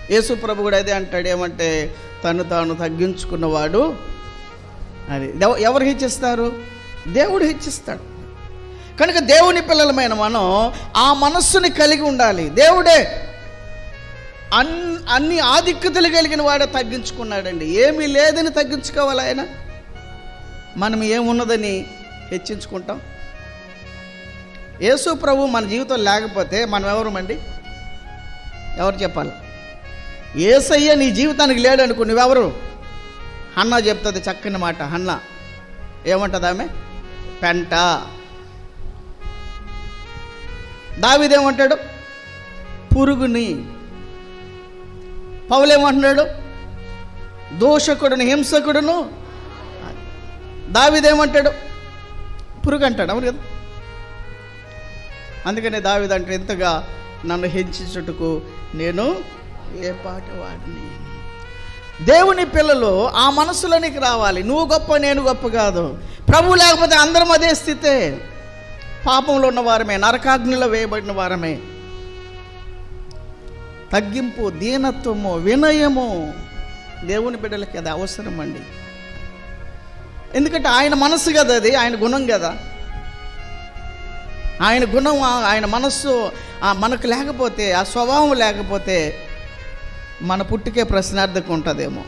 యేసు ప్రభు కూడా అదే అంటాడు, ఏమంటే తను తాను తగ్గించుకున్నవాడు అని. ఎవరు హెచ్చిస్తారు? దేవుడు హెచ్చిస్తాడు. కనుక దేవుని పిల్లలమైన మనం ఆ మనస్సుని కలిగి ఉండాలి. దేవుడే అన్ని ఆధిక్యతలు కలిగిన వాడే తగ్గించుకున్నాడండి. ఏమీ లేదని తగ్గించుకోవాలి ఆయన. మనం ఏమున్నదని హెచ్చించుకుంటాం. యేసు ప్రభు మన జీవితం లేకపోతే మనం ఎవరమండి? ఎవరు చెప్పాలి? యేసయ్య నీ జీవితానికి లేడు అనుకో, నువ్వెవరు? హన్నా చెప్తుంది చక్కని మాట. హన్నా ఏమంటుంది ఆమె? పెంట. దావీదేమంటాడు? పురుగుని. పౌలేమంటున్నాడు? దోషకుడును, హింసకుడును. దావీదేమంటాడు? పురుగు అంటాడు. అవును కదా? అందుకనే దావీదు అంటే, ఎంతగా నన్ను హెచ్చించుటకు నేను ఏ పాటి వాడిని. దేవుని పిల్లలు ఆ మనసులోనికి రావాలి. నువ్వు గొప్ప, నేను గొప్ప కాదు. ప్రభు లేకపోతే అందరం అదే స్థితే. పాపంలో ఉన్న వారమే, నరకాగ్నిలో వేయబడిన వారమే. తగ్గింపు, దీనత్వము, వినయము దేవుని బిడ్డలకి అది అవసరం అండి. ఎందుకంటే ఆయన మనసు కదా అది, ఆయన గుణం కదా. ఆయన గుణం, ఆయన మనస్సు మనకు లేకపోతే, ఆ స్వభావం లేకపోతే మన పుట్టుకే ప్రశ్నార్థకం ఉంటుందేమో.